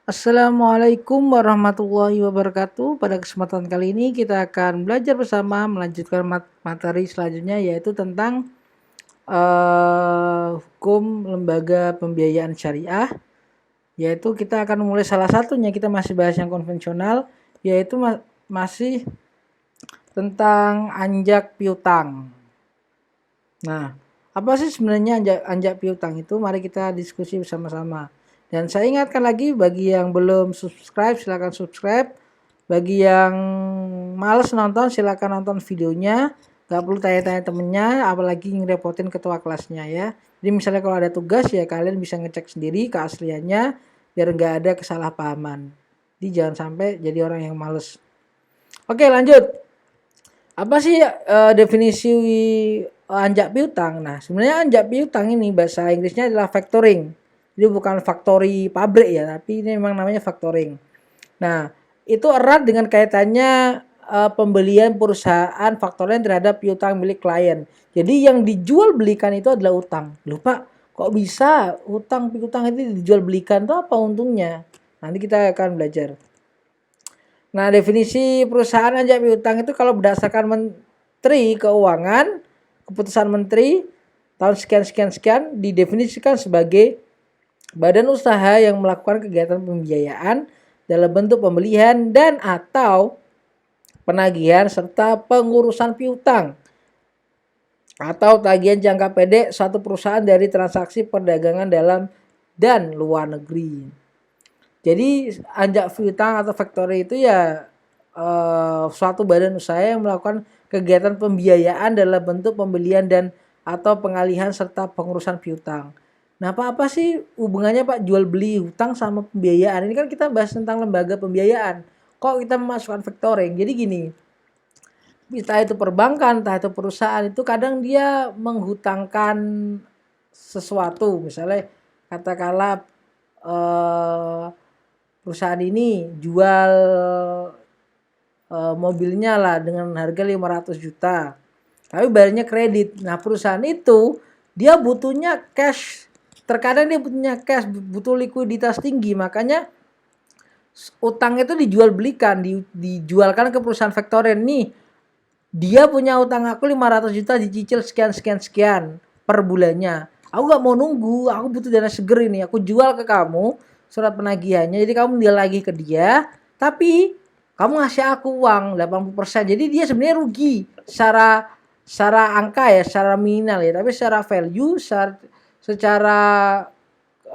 Assalamualaikum warahmatullahi wabarakatuh. Pada kesempatan kali ini kita akan belajar bersama melanjutkan materi selanjutnya, yaitu tentang hukum lembaga pembiayaan syariah. Yaitu kita akan mulai salah satunya, kita masih bahas yang konvensional, yaitu masih tentang anjak piutang. Nah, apa sih sebenarnya anjak piutang itu? Mari kita diskusi bersama-sama. Dan saya ingatkan lagi, bagi yang belum subscribe silahkan subscribe. Bagi yang males nonton silahkan nonton videonya. Gak perlu tanya-tanya temennya, apalagi ngerepotin ketua kelasnya ya. Jadi misalnya kalau ada tugas ya kalian bisa ngecek sendiri keasliannya, biar gak ada kesalahpahaman. Jadi jangan sampai jadi orang yang males. Oke, lanjut. Apa sih definisi anjak piutang? Nah, sebenarnya anjak piutang ini bahasa Inggrisnya adalah factoring. Jadi bukan factory pabrik ya, tapi ini memang namanya factoring. Nah, itu erat dengan kaitannya pembelian perusahaan factoring terhadap piutang milik klien. Jadi yang dijual belikan itu adalah utang. Loh Pak, kok bisa utang piutang itu dijual belikan, itu apa untungnya? Nanti kita akan belajar. Nah, definisi perusahaan anjak piutang itu kalau berdasarkan Menteri Keuangan, keputusan Menteri tahun sekian didefinisikan sebagai badan usaha yang melakukan kegiatan pembiayaan dalam bentuk pembelian dan atau penagihan serta pengurusan piutang atau tagihan jangka pendek suatu perusahaan dari transaksi perdagangan dalam dan luar negeri. Jadi anjak piutang atau factory itu ya suatu badan usaha yang melakukan kegiatan pembiayaan dalam bentuk pembelian dan atau pengalihan serta pengurusan piutang. Nah, apa sih hubungannya Pak jual beli hutang sama pembiayaan? Ini kan kita bahas tentang lembaga pembiayaan. Kok kita memasukkan factoring? Jadi gini, entah itu perbankan, entah itu perusahaan, itu kadang dia menghutangkan sesuatu. Misalnya katakanlah perusahaan ini jual mobilnya lah dengan harga 500 juta. Tapi bayarnya kredit. Nah, perusahaan itu dia butuhnya cash. Terkadang dia butuhnya cash, butuh likuiditas tinggi. Makanya utang itu dijual belikan, dijualkan ke perusahaan factoring nih. Dia punya utang aku 500 juta dicicil sekian per bulannya. Aku gak mau nunggu, aku butuh dana seger ini. Aku jual ke kamu surat penagihannya. Jadi kamu dia lagi ke dia, tapi kamu ngasih aku uang 80%. Jadi dia sebenarnya rugi secara angka ya, secara nominal ya, tapi secara value, secara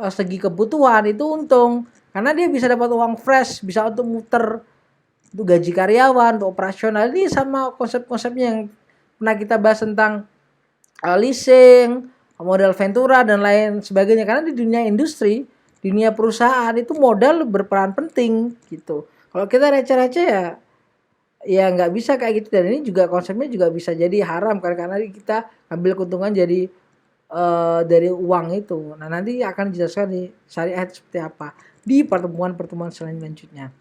segi kebutuhan itu untung. Karena dia bisa dapat uang fresh, bisa untuk muter untuk gaji karyawan, untuk operasional. Ini sama konsep-konsepnya yang pernah kita bahas tentang leasing, modal ventura dan lain sebagainya. Karena di dunia industri, dunia perusahaan itu modal berperan penting gitu. Kalau kita receh-receh ya nggak bisa kayak gitu. Dan ini juga konsepnya juga bisa jadi haram karena kita ambil keuntungan jadi dari uang itu. Nah, nanti akan dijelaskan di syariah seperti apa di pertemuan-pertemuan selanjutnya.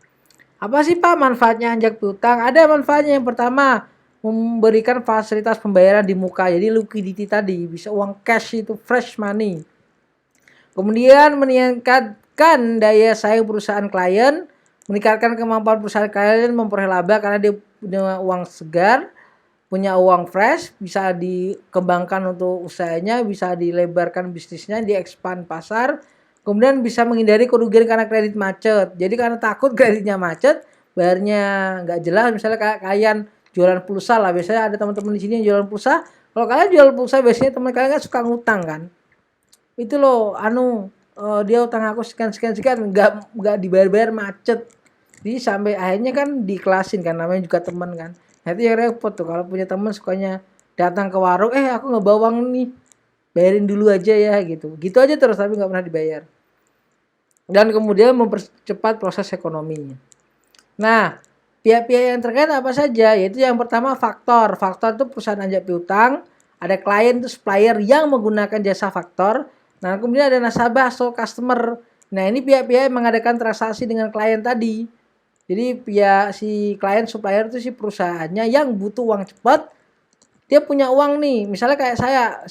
Apa sih Pak manfaatnya anjak piutang? Ada manfaatnya. Yang pertama, memberikan fasilitas pembayaran di muka. Jadi liquidity tadi, bisa uang cash itu fresh money. Kemudian meningkatkan daya saing perusahaan klien, meningkatkan kemampuan perusahaan klien memperoleh laba karena dia punya uang segar, punya uang fresh, bisa dikembangkan untuk usahanya, bisa dilebarkan bisnisnya, diekspand pasar. Kemudian bisa menghindari kerugian karena kredit macet. Jadi karena takut kreditnya macet, bayarnya nggak jelas. Misalnya kayak kalian jualan pulsa lah, biasanya ada teman-teman di sini yang jualan pulsa. Kalau kalian jual pulsa biasanya teman kalian kan suka ngutang kan. Itu loh, dia utang aku sekian nggak dibayar-bayar macet. Jadi sampai akhirnya kan dikelasin kan, namanya juga teman kan. Nah, itu yang repot tuh kalau punya teman sukanya datang ke warung, aku nggak bawa uang nih, bayarin dulu aja ya gitu. Gitu aja terus tapi nggak pernah dibayar. Dan kemudian mempercepat proses ekonominya. Nah, pihak-pihak yang terkait apa saja? Yaitu yang pertama faktor. Faktor itu perusahaan anjak piutang, ada klien itu supplier yang menggunakan jasa faktor. Nah, kemudian ada nasabah atau customer. Nah, ini pihak-pihak yang mengadakan transaksi dengan klien tadi. Jadi pihak si klien supplier itu si perusahaannya yang butuh uang cepat. Dia punya uang nih. Misalnya kayak saya,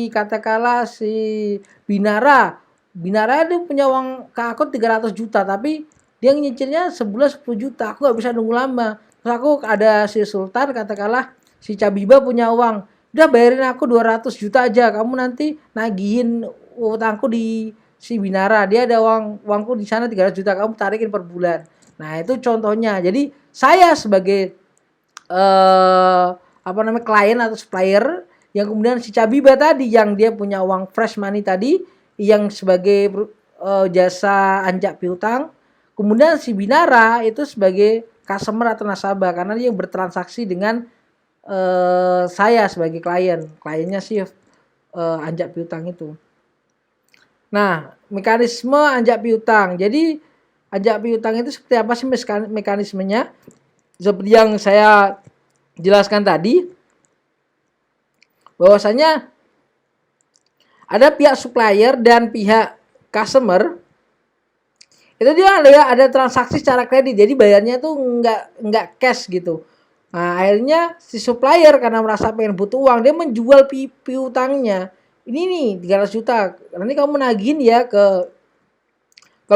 katakanlah si Binara Binara dia punya uang ke aku 300 juta, tapi dia nyicilnya sebulan 10 juta. Aku nggak bisa nunggu lama. Terus aku ada si Sultan, katakanlah si Cabiba punya uang, udah bayarin aku 200 juta aja, kamu nanti nagihin utangku di si Binara, dia ada uangku di sana 300 juta, kamu tarikin per bulan. Nah itu contohnya. Jadi saya sebagai apa namanya klien atau supplier, yang kemudian si Cabiba tadi yang dia punya uang fresh money tadi yang sebagai jasa anjak piutang, kemudian si Binara itu sebagai customer atau nasabah karena dia bertransaksi dengan saya sebagai kliennya si anjak piutang itu. Nah, mekanisme anjak piutang. Jadi anjak piutang itu seperti apa sih mekanismenya? Seperti yang saya jelaskan tadi, bahwasanya ada pihak supplier dan pihak customer. Itu dia ada transaksi secara kredit, jadi bayarnya tuh nggak cash gitu. Nah akhirnya si supplier karena merasa pengen butuh uang, dia menjual piutangnya. Ini nih 300 juta, nanti kamu nagihin ya ke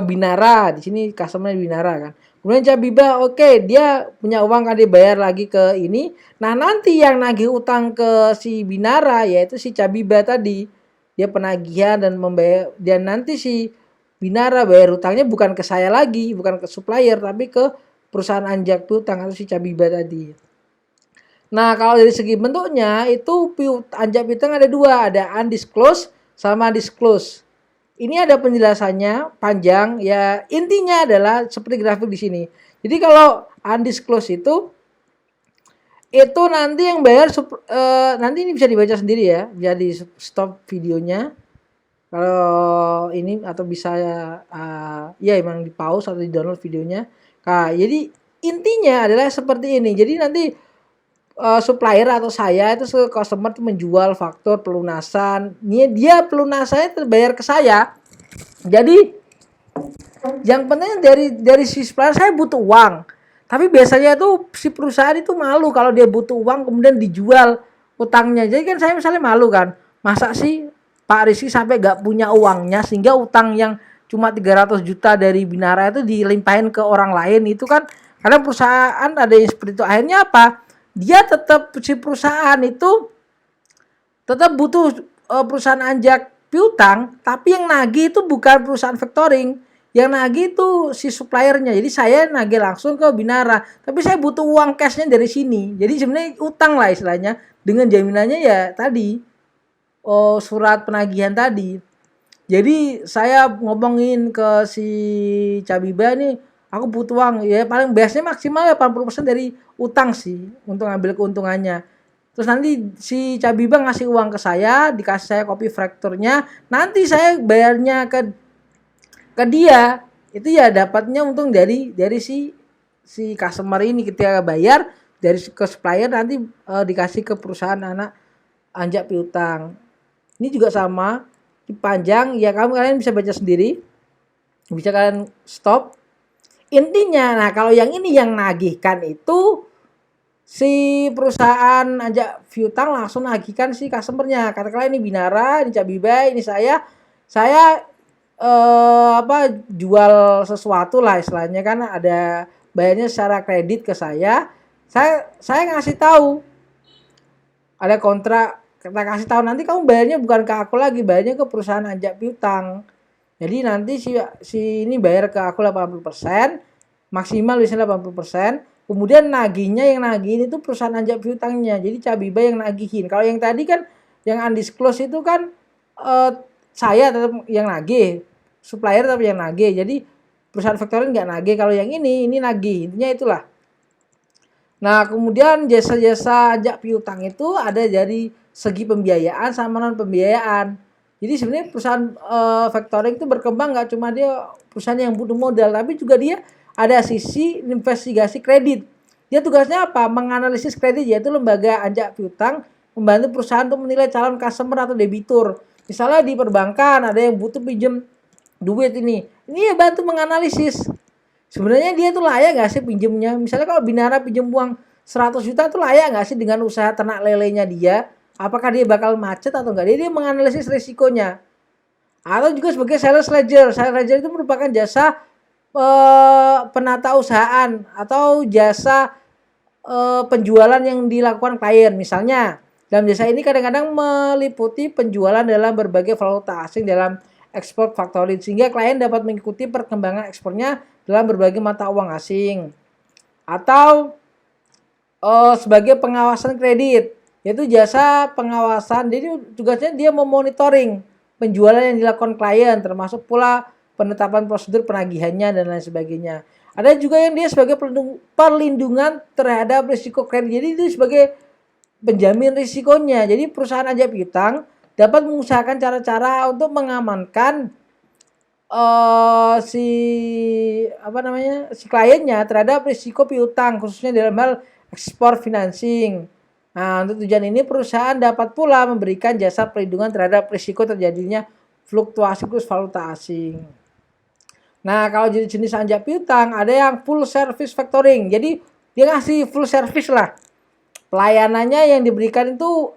Binara, di sini customer Binara kan. Kemudian Cabiba, oke, dia punya uang kan, dia bayar lagi ke ini. Nah nanti yang nagih utang ke si Binara yaitu si Cabiba tadi, dia penagihan dan membayar, dan nanti si Binara bayar utangnya bukan ke saya lagi, bukan ke supplier, tapi ke perusahaan anjak piutang atau si Cabiba tadi. Nah kalau dari segi bentuknya itu anjak piutang ada dua, ada undisclosed sama disclosed. Ini ada penjelasannya panjang ya, intinya adalah seperti grafik di sini. Jadi kalau undisclosed itu nanti yang bayar nanti ini bisa dibaca sendiri ya, bisa di stop videonya kalau ini, atau bisa ya emang di pause atau di download videonya. Nah jadi intinya adalah seperti ini. Jadi nanti supplier atau saya itu customer itu menjual faktur pelunasan, ini dia pelunasannya terbayar ke saya. Jadi yang penting dari si supplier, saya butuh uang, tapi biasanya itu si perusahaan itu malu kalau dia butuh uang kemudian dijual utangnya. Jadi kan saya misalnya malu kan, masa sih Pak Rizky sampai gak punya uangnya sehingga utang yang cuma 300 juta dari Binara itu dilimpahin ke orang lain. Itu kan karena perusahaan ada yang seperti itu. Akhirnya apa, dia tetap, si perusahaan itu tetap butuh perusahaan anjak piutang, tapi yang nagih itu bukan perusahaan factoring, yang nagih itu si suppliernya. Jadi saya nagih langsung ke Binara, tapi saya butuh uang cashnya dari sini. Jadi sebenarnya utang lah istilahnya, dengan jaminannya ya tadi surat penagihan tadi. Jadi saya ngomongin ke si Cabiba nih, aku butuh uang, ya paling biasanya maksimal 80% dari utang sih untuk ngambil keuntungannya. Terus nanti si Cabiba ngasih uang ke saya, dikasih saya kopi frakturnya, nanti saya bayarnya ke dia, itu ya dapatnya untung dari si customer ini ketika bayar dari ke supplier, nanti dikasih ke perusahaan anak anjak piutang. Ini juga sama, panjang ya, kalian bisa baca sendiri, bisa kalian stop. Intinya, nah kalau yang ini yang nagihkan itu si perusahaan anjak piutang langsung nagihkan si customernya. Katakanlah ini Binara, ini Cabiba, ini saya jual sesuatu lah istilahnya kan, ada bayarnya secara kredit ke saya. Saya ngasih tahu ada kontrak, kita kasih tahu nanti kamu bayarnya bukan ke aku lagi, bayarnya ke perusahaan anjak piutang. Jadi nanti si ini bayar ke aku 80%, maksimal biasanya 80%. Kemudian nagihnya, yang nagihin itu perusahaan anjak piutangnya. Jadi Cabiba yang nagihin. Kalau yang tadi kan yang undisclosed itu kan saya tetap yang nagih, supplier tetap yang nagih. Jadi perusahaan factoring nggak nagih. Kalau yang ini nagih. Intinya itulah. Nah kemudian jasa-jasa anjak piutang itu ada dari segi pembiayaan sama non pembiayaan. Jadi sebenarnya perusahaan factoring itu berkembang nggak cuma dia perusahaan yang butuh modal, tapi juga dia ada sisi investigasi kredit. Dia tugasnya apa? Menganalisis kredit, yaitu lembaga anjak piutang membantu perusahaan untuk menilai calon customer atau debitur. Misalnya di perbankan ada yang butuh pinjam duit ini ya bantu menganalisis. Sebenarnya dia tuh layak nggak sih pinjemnya? Misalnya kalau Binara pinjam uang 100 juta tuh layak nggak sih dengan usaha ternak lelenya dia? Apakah dia bakal macet atau enggak? Dia menganalisis risikonya. atau juga sebagai sales ledger. Sales ledger itu merupakan jasa penata usahaan atau jasa penjualan yang dilakukan klien. Misalnya, dalam jasa ini kadang-kadang meliputi penjualan dalam berbagai valuta asing dalam ekspor factoring, sehingga klien dapat mengikuti perkembangan ekspornya dalam berbagai mata uang asing. Atau sebagai pengawasan kredit, yaitu jasa pengawasan. Jadi tugasnya dia memonitoring penjualan yang dilakukan klien, termasuk pula penetapan prosedur penagihannya dan lain sebagainya. Ada juga yang dia sebagai perlindungan terhadap risiko kredit. Jadi itu sebagai penjamin risikonya. Jadi perusahaan ajak piutang dapat mengusahakan cara-cara untuk mengamankan si kliennya terhadap risiko piutang, khususnya dalam hal ekspor financing. Nah, untuk tujuan ini perusahaan dapat pula memberikan jasa perlindungan terhadap risiko terjadinya fluktuasi kurs valuta asing. Nah, kalau jenis anjak piutang ada yang full service factoring. Jadi dia ngasih full service lah. Pelayanannya yang diberikan itu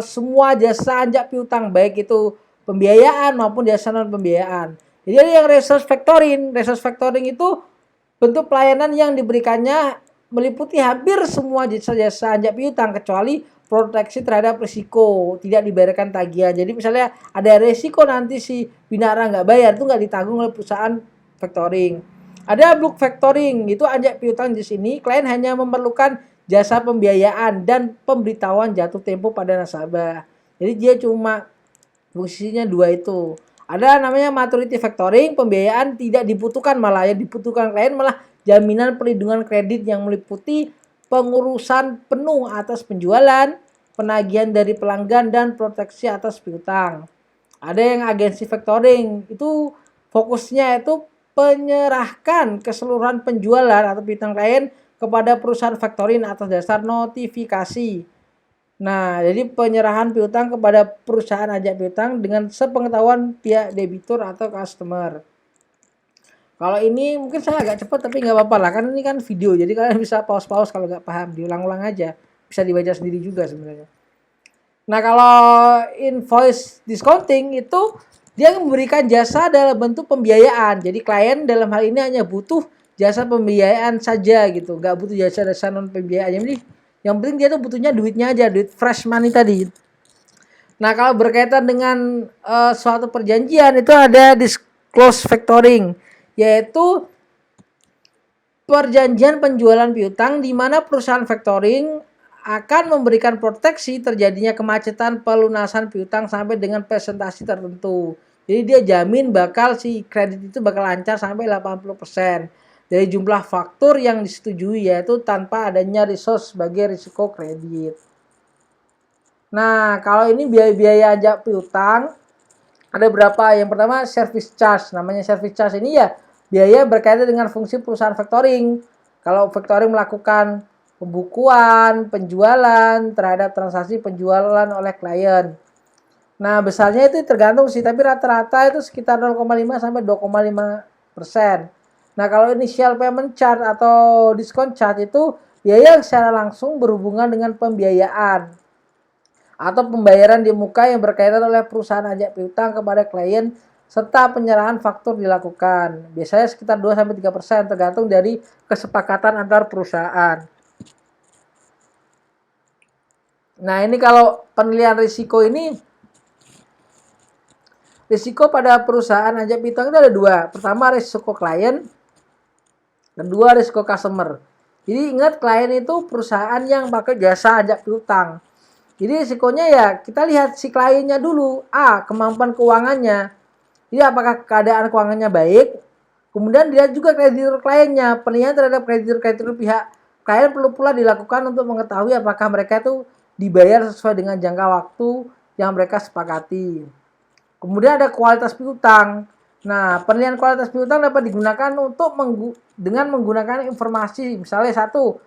semua jasa anjak piutang, baik itu pembiayaan maupun jasa non pembiayaan. Jadi ada yang resource factoring. Resource factoring itu bentuk pelayanan yang diberikannya meliputi hampir semua jasa-jasa anjak piutang kecuali proteksi terhadap risiko, tidak dibayarkan tagihan. Jadi misalnya ada risiko nanti si binara nggak bayar, itu nggak ditanggung oleh perusahaan factoring. Ada block factoring, itu anjak piutang di sini klien hanya memerlukan jasa pembiayaan dan pemberitahuan jatuh tempo pada nasabah. Jadi dia cuma fungsinya dua itu. Ada namanya maturity factoring, pembiayaan tidak dibutuhkan, malah yang dibutuhkan klien malah jaminan perlindungan kredit yang meliputi pengurusan penuh atas penjualan, penagihan dari pelanggan, dan proteksi atas piutang. Ada yang agensi factoring, itu fokusnya itu penyerahkan keseluruhan penjualan atau piutang klien kepada perusahaan factoring atas dasar notifikasi. Nah, jadi penyerahan piutang kepada perusahaan ajak piutang dengan sepengetahuan pihak debitur atau customer. Kalau ini mungkin saya agak cepat tapi nggak apa-apa lah, kan ini kan video, jadi kalian bisa pause-pause kalau nggak paham, diulang-ulang aja, bisa dibaca sendiri juga sebenarnya. Nah, kalau invoice discounting itu dia memberikan jasa dalam bentuk pembiayaan. Jadi klien dalam hal ini hanya butuh jasa pembiayaan saja gitu, nggak butuh jasa non pembiayaan. Jadi yang penting dia tuh butuhnya duitnya aja, duit fresh money tadi. Nah, kalau berkaitan dengan suatu perjanjian itu ada disclose factoring, yaitu perjanjian penjualan piutang di mana perusahaan factoring akan memberikan proteksi terjadinya kemacetan pelunasan piutang sampai dengan presentasi tertentu. Jadi dia jamin bakal si kredit itu bakal lancar sampai 80% dari jumlah faktur yang disetujui, yaitu tanpa adanya resource sebagai risiko kredit. Nah, kalau ini biaya-biaya ajak piutang ada berapa? Yang pertama service charge. Namanya service charge ini ya biaya berkaitan dengan fungsi perusahaan factoring. Kalau factoring melakukan pembukuan, penjualan terhadap transaksi penjualan oleh klien. Nah, besarnya itu tergantung sih, tapi rata-rata itu sekitar 0,5 sampai 2,5%. Nah, kalau initial payment charge atau discount charge itu biaya yang secara langsung berhubungan dengan pembiayaan atau pembayaran di muka yang berkaitan oleh perusahaan ajak piutang kepada klien serta penyerahan faktur dilakukan. Biasanya sekitar 2-3% tergantung dari kesepakatan antar perusahaan. Nah, ini kalau penilaian risiko ini, risiko pada perusahaan ajak piutang itu ada dua. Pertama risiko klien, kedua risiko customer. Jadi ingat, klien itu perusahaan yang pakai jasa ajak piutang. Jadi risikonya ya kita lihat si kliennya dulu. Kemampuan keuangannya. Jadi apakah keadaan keuangannya baik? Kemudian dilihat juga kreditur kliennya. Penilaian terhadap kreditur pihak klien perlu pula dilakukan untuk mengetahui apakah mereka itu dibayar sesuai dengan jangka waktu yang mereka sepakati. Kemudian ada kualitas piutang. Nah, penilaian kualitas piutang dapat digunakan untuk dengan menggunakan informasi. Misalnya satu,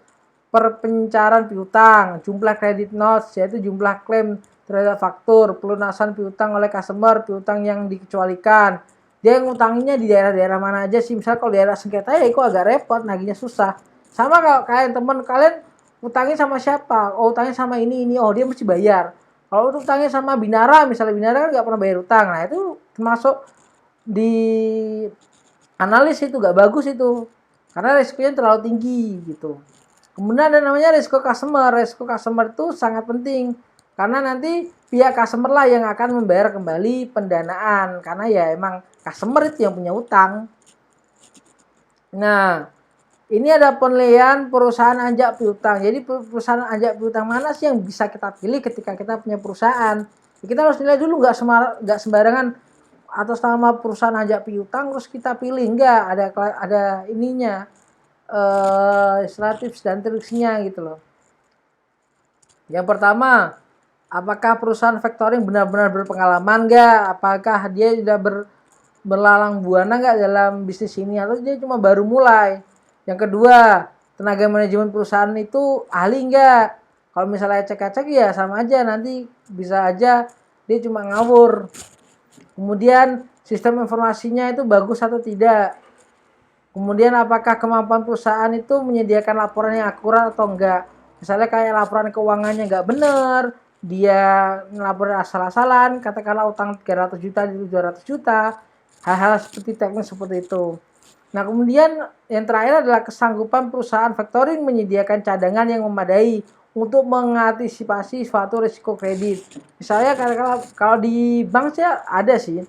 perpencaran piutang, jumlah kredit notes, yaitu jumlah klaim terhadap faktur, pelunasan piutang oleh customer, piutang yang dikecualikan. Dia ngutanginya di daerah-daerah mana aja sih? Misal kalau daerah sengketa ya kok agak repot, nagihnya susah. Sama kalau kalian teman kalian utangin sama siapa? Oh, utangin sama ini. Oh, dia mesti bayar. Kalau untuk utangnya sama Binara, misalnya Binara kan nggak pernah bayar utang, nah itu termasuk di analis itu nggak bagus itu, karena risikonya terlalu tinggi gitu. Kemudian ada namanya risiko customer. Risiko customer itu sangat penting karena nanti pihak customer lah yang akan membayar kembali pendanaan, karena ya emang customer itu yang punya utang. Nah, ini ada penilaian perusahaan anjak piutang. Jadi perusahaan anjak piutang mana sih yang bisa kita pilih ketika kita punya perusahaan? Kita harus nilai dulu, nggak sembarangan atas nama perusahaan anjak piutang terus kita pilih. Enggak, ada ininya, tips dan triknya gitu loh. Yang pertama, apakah perusahaan factoring benar-benar berpengalaman nggak? Apakah dia sudah berlalang buana nggak dalam bisnis ini, atau dia cuma baru mulai? Yang kedua, tenaga manajemen perusahaan itu ahli nggak? Kalau misalnya cek-cek ya sama aja, nanti bisa aja dia cuma ngawur. Kemudian sistem informasinya itu bagus atau tidak? Kemudian apakah kemampuan perusahaan itu menyediakan laporan yang akurat atau enggak? Misalnya kayak laporan keuangannya nggak benar, dia ngelaporin asal-asalan, katakanlah utang 300 juta jadi 200 juta, hal-hal seperti teknis seperti itu. Nah, kemudian yang terakhir adalah kesanggupan perusahaan factoring menyediakan cadangan yang memadai untuk mengantisipasi suatu risiko kredit. Misalnya kalau di bank sih ada sih.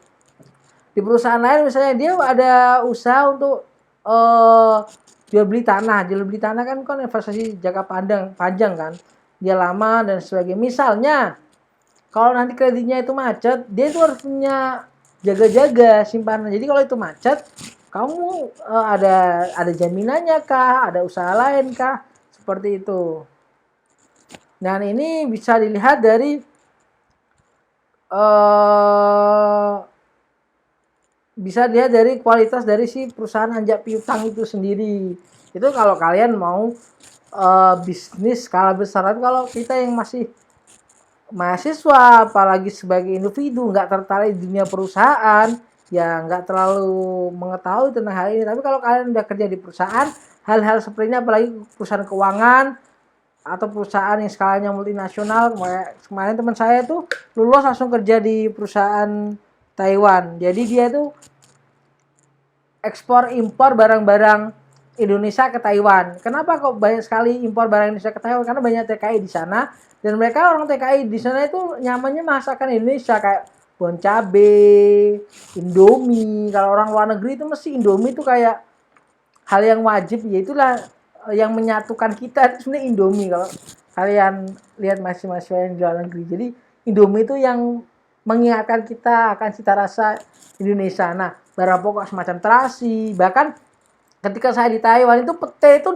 Di perusahaan lain misalnya dia ada usaha untuk jual beli tanah. Jual beli tanah kan investasi jangka panjang kan. Dia lama dan sebagainya. Misalnya kalau nanti kreditnya itu macet, dia itu harus punya jaga-jaga simpanan. Jadi kalau itu macet, kamu ada jaminannya kah? Ada usaha lain kah? Seperti itu. Dan ini bisa dilihat dari kualitas dari si perusahaan anjak piutang itu sendiri. Itu kalau kalian mau bisnis skala besar. Kalau kita yang masih mahasiswa, apalagi sebagai individu, nggak tertarik di dunia perusahaan, ya nggak terlalu mengetahui tentang hal ini. Tapi kalau kalian udah kerja di perusahaan, hal-hal seperti ini, apalagi perusahaan keuangan atau perusahaan yang skalanya multinasional. Kemarin teman saya tuh lulus langsung kerja di perusahaan Taiwan. Jadi dia tuh ekspor impor barang-barang Indonesia ke Taiwan. Kenapa kok banyak sekali impor barang Indonesia ke Taiwan? Karena banyak TKI di sana. Dan mereka orang TKI di sana itu nyamannya masakan Indonesia kayak bon cabe, Indomie. Kalau orang luar negeri itu mesti Indomie itu kayak hal yang wajib. Ya itulah yang menyatukan kita itu sebenarnya Indomie. Kalau kalian lihat mahasiswa yang di luar negeri. Jadi Indomie itu yang mengingatkan kita akan cita rasa Indonesia. Nah, barang pokok semacam terasi. Bahkan ketika saya di Taiwan itu pete itu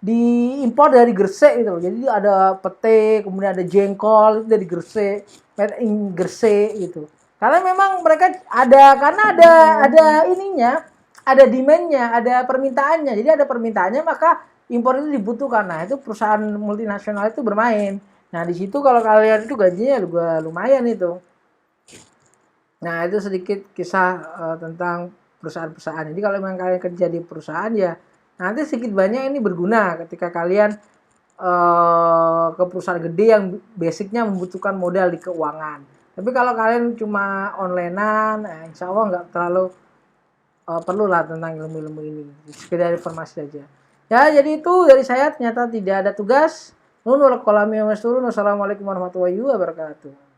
diimpor dari Gresik gitu. Jadi ada pete, kemudian ada jengkol itu dari Gresik, made in Gresik gitu. Karena memang mereka ada ininya, ada demand-nya, ada permintaannya. Jadi ada permintaannya maka impor itu dibutuhkan. Nah, itu perusahaan multinasional itu bermain. Nah, di situ kalau kalian itu gajinya juga lumayan itu. Nah, itu sedikit kisah tentang perusahaan-perusahaan. Jadi kalau memang kalian kerja di perusahaan ya nanti sedikit banyak ini berguna ketika kalian ke perusahaan gede yang basicnya membutuhkan modal di keuangan. Tapi kalau kalian cuma onlinean, insya Allah nggak terlalu perlu lah tentang ilmu-ilmu ini. Sekedar informasi saja. Ya, jadi itu dari saya, ternyata tidak ada tugas. Assalamualaikum warahmatullahi wabarakatuh.